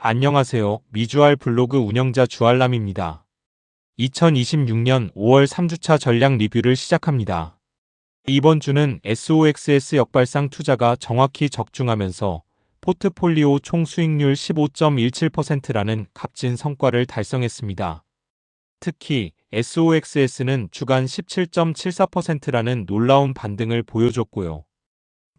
안녕하세요. 미주알 블로그 운영자 주알람입니다. 2026년 5월 3주차 전략 리뷰를 시작합니다. 이번 주는 SOXS 역발상 투자가 정확히 적중하면서 포트폴리오 총 수익률 15.17%라는 값진 성과를 달성했습니다. 특히 SOXS는 주간 17.74%라는 놀라운 반등을 보여줬고요.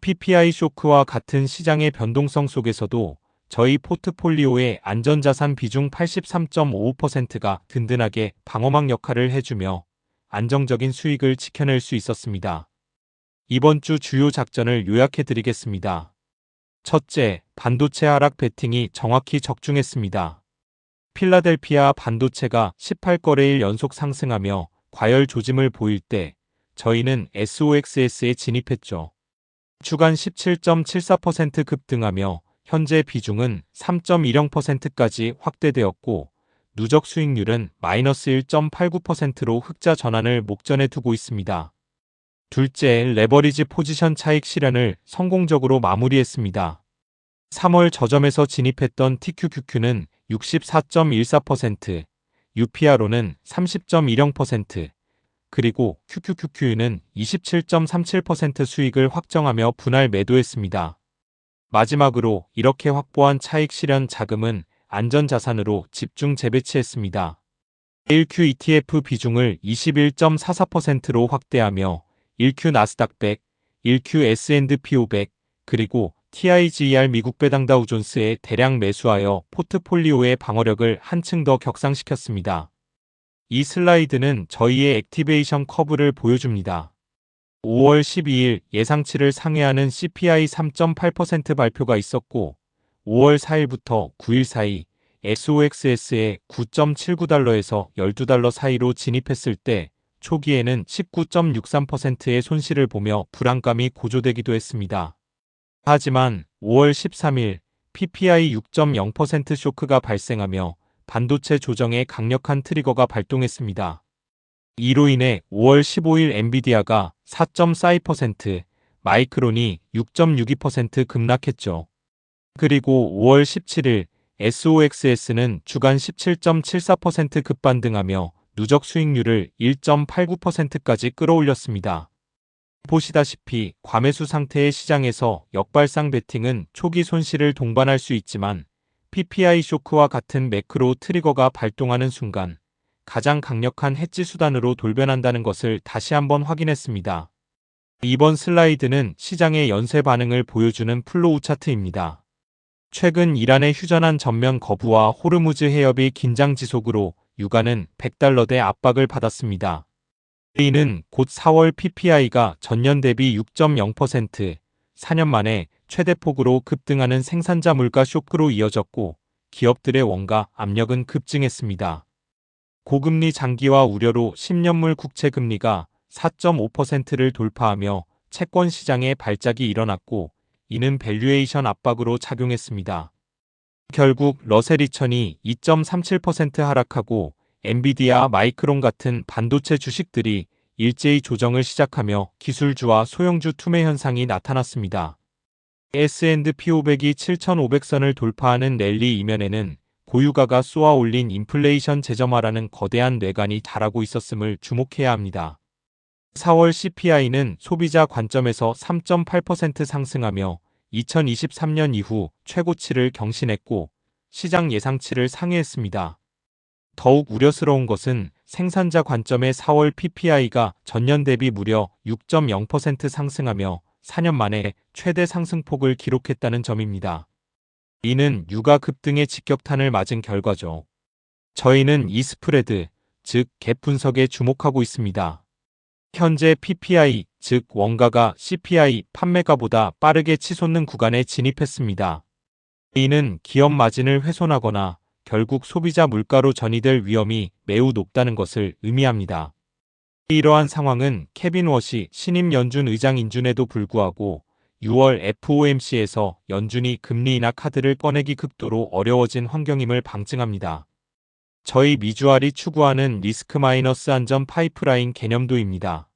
PPI 쇼크와 같은 시장의 변동성 속에서도 저희 포트폴리오의 안전자산 비중 83.55%가 든든하게 방어막 역할을 해주며 안정적인 수익을 지켜낼 수 있었습니다. 이번 주 주요 작전을 요약해드리겠습니다. 첫째, 반도체 하락 베팅이 정확히 적중했습니다. 필라델피아 반도체가 18거래일 연속 상승하며 과열 조짐을 보일 때 저희는 SOXS에 진입했죠. 주간 17.74% 급등하며 현재 비중은 3.10%까지 확대되었고 누적 수익률은 마이너스 1.89%로 흑자 전환을 목전에 두고 있습니다. 둘째, 레버리지 포지션 차익 실현을 성공적으로 마무리했습니다. 3월 저점에서 진입했던 TQQQ는 64.14%, UPRO는 30.10%, 그리고 QQQQ는 27.37% 수익을 확정하며 분할 매도했습니다. 마지막으로 이렇게 확보한 차익 실현 자금은 안전자산으로 집중 재배치했습니다. 1Q ETF 비중을 21.44%로 확대하며 1Q 나스닥 100, 1Q S&P 500, 그리고 TIGER 미국 배당 다우존스에 대량 매수하여 포트폴리오의 방어력을 한층 더 격상시켰습니다. 이 슬라이드는 저희의 액티베이션 커브를 보여줍니다. 5월 12일 예상치를 상회하는 CPI 3.8% 발표가 있었고 5월 4일부터 9일 사이 SOXS에 9.79달러에서 12달러 사이로 진입했을 때 초기에는 19.63%의 손실을 보며 불안감이 고조되기도 했습니다. 하지만 5월 13일 PPI 6.0% 쇼크가 발생하며 반도체 조정에 강력한 트리거가 발동했습니다. 이로 인해 5월 15일 엔비디아가 4.42%, 마이크론이 6.62% 급락했죠. 그리고 5월 17일 SOXS는 주간 17.74% 급반등하며 누적 수익률을 1.89%까지 끌어올렸습니다. 보시다시피 과매수 상태의 시장에서 역발상 베팅은 초기 손실을 동반할 수 있지만 PPI 쇼크와 같은 매크로 트리거가 발동하는 순간 가장 강력한 해지 수단으로 돌변한다는 것을 다시 한번 확인했습니다. 이번 슬라이드는 시장의 연쇄 반응을 보여주는 플로우 차트입니다. 최근 이란의 휴전한 전면 거부와 호르무즈 해협이 긴장 지속으로 유가는 100달러대 압박을 받았습니다. 이는 곧 4월 PPI가 전년 대비 6.0%, 4년 만에 최대폭으로 급등하는 생산자 물가 쇼크로 이어졌고 기업들의 원가 압력은 급증했습니다. 고금리 장기화 우려로 10년물 국채금리가 4.5%를 돌파하며 채권 시장에 발작이 일어났고 이는 밸류에이션 압박으로 작용했습니다. 결국 러셀 2000이 2.37% 하락하고 엔비디아, 마이크론 같은 반도체 주식들이 일제히 조정을 시작하며 기술주와 소형주 투매 현상이 나타났습니다. S&P 500이 7,500선을 돌파하는 랠리 이면에는 고유가가 쏘아 올린 인플레이션 재점화라는 거대한 뇌관이 자라고 있었음을 주목해야 합니다. 4월 CPI는 소비자 관점에서 3.8% 상승하며 2023년 이후 최고치를 경신했고 시장 예상치를 상회했습니다. 더욱 우려스러운 것은 생산자 관점의 4월 PPI가 전년 대비 무려 6.0% 상승하며 4년 만에 최대 상승폭을 기록했다는 점입니다. 이는 유가 급등의 직격탄을 맞은 결과죠. 저희는 이 스프레드, 즉 갭 분석에 주목하고 있습니다. 현재 PPI, 즉 원가가 CPI 판매가보다 빠르게 치솟는 구간에 진입했습니다. 이는 기업 마진을 훼손하거나 결국 소비자 물가로 전이될 위험이 매우 높다는 것을 의미합니다. 이러한 상황은 케빈 워시 신임 연준 의장 인준에도 불구하고 6월 FOMC에서 연준이 금리 인하 카드를 꺼내기 극도로 어려워진 환경임을 방증합니다. 저희 미주알이 추구하는 리스크 마이너스 안전 파이프라인 개념도입니다.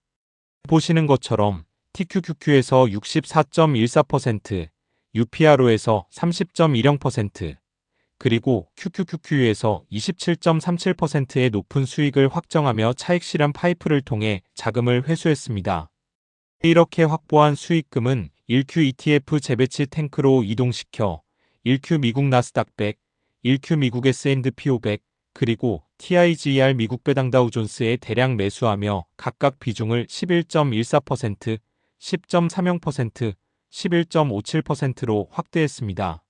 보시는 것처럼 TQQQ에서 64.14%, UPRO에서 30.10%, 그리고 QQQQ에서 27.37%의 높은 수익을 확정하며 차익 실현 파이프를 통해 자금을 회수했습니다. 이렇게 확보한 수익금은 1Q ETF 재배치 탱크로 이동시켜 1Q 미국 나스닥 100, 1Q 미국 S&P 500, 그리고 TIGR 미국 배당 다우존스에 대량 매수하며 각각 비중을 11.14%, 10.30%, 11.57%로 확대했습니다.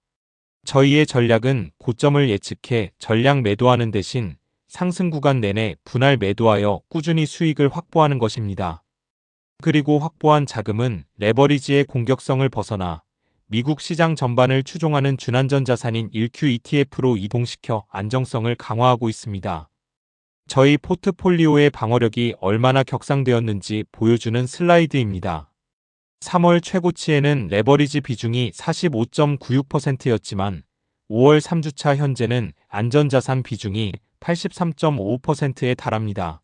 저희의 전략은 고점을 예측해 전량 매도하는 대신 상승 구간 내내 분할 매도하여 꾸준히 수익을 확보하는 것입니다. 그리고 확보한 자금은 레버리지의 공격성을 벗어나 미국 시장 전반을 추종하는 준안전 자산인 1Q ETF로 이동시켜 안정성을 강화하고 있습니다. 저희 포트폴리오의 방어력이 얼마나 격상되었는지 보여주는 슬라이드입니다. 3월 최고치에는 레버리지 비중이 45.96%였지만 5월 3주차 현재는 안전자산 비중이 83.55%에 달합니다.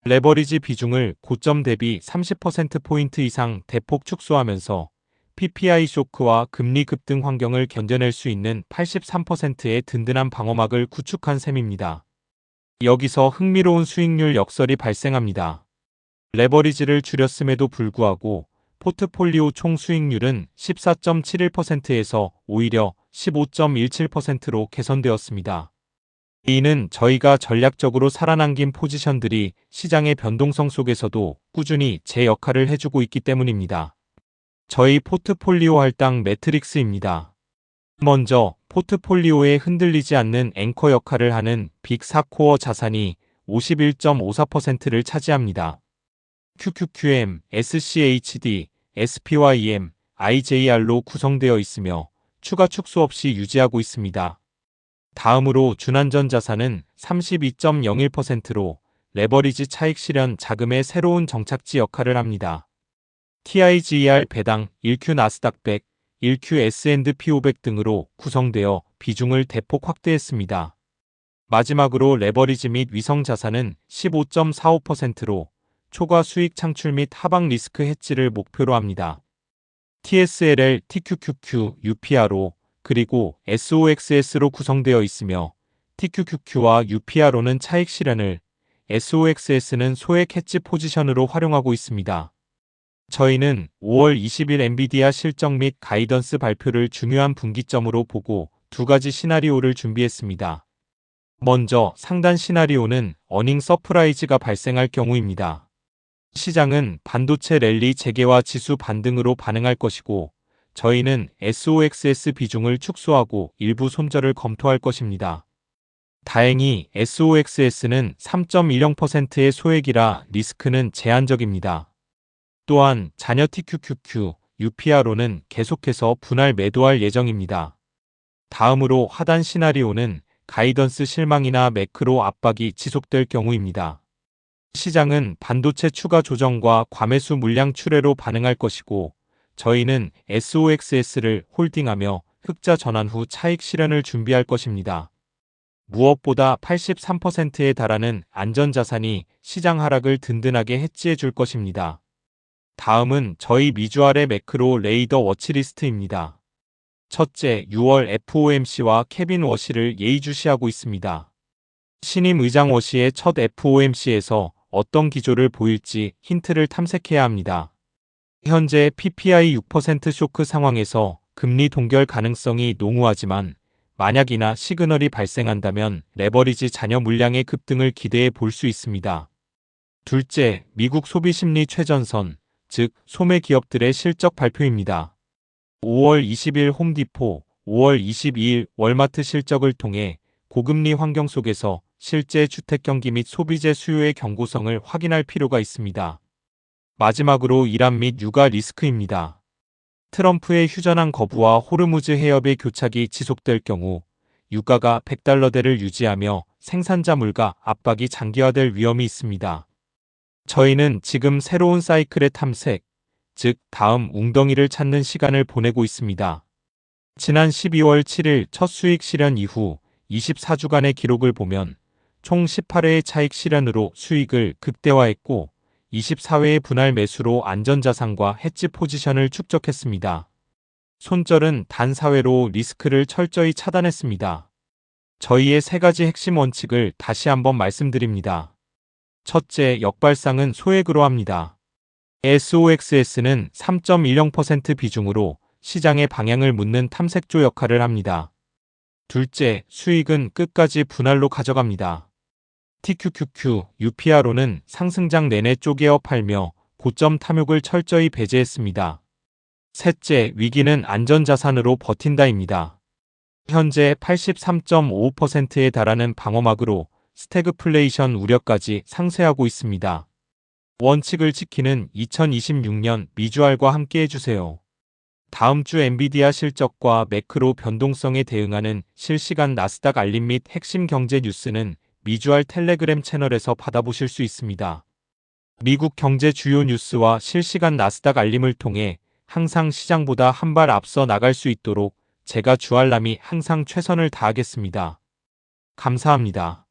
레버리지 비중을 고점 대비 30%포인트 이상 대폭 축소하면서 PPI 쇼크와 금리 급등 환경을 견뎌낼 수 있는 83%의 든든한 방어막을 구축한 셈입니다. 여기서 흥미로운 수익률 역설이 발생합니다. 레버리지를 줄였음에도 불구하고 포트폴리오 총 수익률은 14.71%에서 오히려 15.17%로 개선되었습니다. 이는 저희가 전략적으로 살아남긴 포지션들이 시장의 변동성 속에서도 꾸준히 제 역할을 해주고 있기 때문입니다. 저희 포트폴리오 할당 매트릭스입니다. 먼저 포트폴리오에 흔들리지 않는 앵커 역할을 하는 빅4코어 자산이 51.54%를 차지합니다. QQQM, SCHD, SPYM, IJR로 구성되어 있으며 추가 축소 없이 유지하고 있습니다. 다음으로 준안전 자산은 32.01%로 레버리지 차익 실현 자금의 새로운 정착지 역할을 합니다. TIGR 배당, 1Q 나스닥 100, 1Q S&P 500 등으로 구성되어 비중을 대폭 확대했습니다. 마지막으로 레버리지 및 위성 자산은 15.45%로 초과 수익 창출 및 하방 리스크 해지를 목표로 합니다. TSLL, TQQQ, UPRO, 그리고 SOXS로 구성되어 있으며 TQQQ와 UPRO는 차익 실현을, SOXS는 소액 해지 포지션으로 활용하고 있습니다. 저희는 5월 20일 엔비디아 실적 및 가이던스 발표를 중요한 분기점으로 보고 두 가지 시나리오를 준비했습니다. 먼저 상단 시나리오는 어닝 서프라이즈가 발생할 경우입니다. 시장은 반도체 랠리 재개와 지수 반등으로 반응할 것이고 저희는 SOXS 비중을 축소하고 일부 손절을 검토할 것입니다. 다행히 SOXS는 3.10%의 소액이라 리스크는 제한적입니다. 또한 잔여 TQQQ, UPRO는 계속해서 분할 매도할 예정입니다. 다음으로 하단 시나리오는 가이던스 실망이나 매크로 압박이 지속될 경우입니다. 시장은 반도체 추가 조정과 과매수 물량 출회로 반응할 것이고 저희는 SOXS를 홀딩하며 흑자 전환 후 차익 실현을 준비할 것입니다. 무엇보다 83%에 달하는 안전자산이 시장 하락을 든든하게 해지해 줄 것입니다. 다음은 저희 미주알의 매크로 레이더 워치리스트입니다. 첫째, 6월 FOMC와 케빈 워시를 예의주시하고 있습니다. 신임 의장 워시의 첫 FOMC에서 어떤 기조를 보일지 힌트를 탐색해야 합니다. 현재 PPI 6% 쇼크 상황에서 금리 동결 가능성이 농후하지만 만약이나 시그널이 발생한다면 레버리지 잔여 물량의 급등을 기대해 볼 수 있습니다. 둘째, 미국 소비심리 최전선, 즉 소매 기업들의 실적 발표입니다. 5월 20일 홈디포, 5월 22일 월마트 실적을 통해 고금리 환경 속에서 실제 주택 경기 및 소비재 수요의 견고성을 확인할 필요가 있습니다. 마지막으로 이란 및 유가 리스크입니다. 트럼프의 휴전한 거부와 호르무즈 해협의 교착이 지속될 경우 유가가 100달러대를 유지하며 생산자 물가 압박이 장기화될 위험이 있습니다. 저희는 지금 새로운 사이클의 탐색, 즉 다음 웅덩이를 찾는 시간을 보내고 있습니다. 지난 12월 7일 첫 수익 실현 이후 24주간의 기록을 보면 총 18회의 차익 실현으로 수익을 극대화했고 24회의 분할 매수로 안전자산과 해지 포지션을 축적했습니다. 손절은 단 4회로 리스크를 철저히 차단했습니다. 저희의 3가지 핵심 원칙을 다시 한번 말씀드립니다. 첫째, 역발상은 소액으로 합니다. SOXS는 3.10% 비중으로 시장의 방향을 묻는 탐색조 역할을 합니다. 둘째, 수익은 끝까지 분할로 가져갑니다. TQQQ, UPRO는 상승장 내내 쪼개어 팔며 고점 탐욕을 철저히 배제했습니다. 셋째, 위기는 안전자산으로 버틴다입니다. 현재 83.55%에 달하는 방어막으로 스태그플레이션 우려까지 상쇄하고 있습니다. 원칙을 지키는 2026년 미주알과 함께 해주세요. 다음 주 엔비디아 실적과 매크로 변동성에 대응하는 실시간 나스닥 알림 및 핵심 경제 뉴스는 미주알 텔레그램 채널에서 받아보실 수 있습니다. 미국 경제 주요 뉴스와 실시간 나스닥 알림을 통해 항상 시장보다 한 발 앞서 나갈 수 있도록 제가 주알람이 항상 최선을 다하겠습니다. 감사합니다.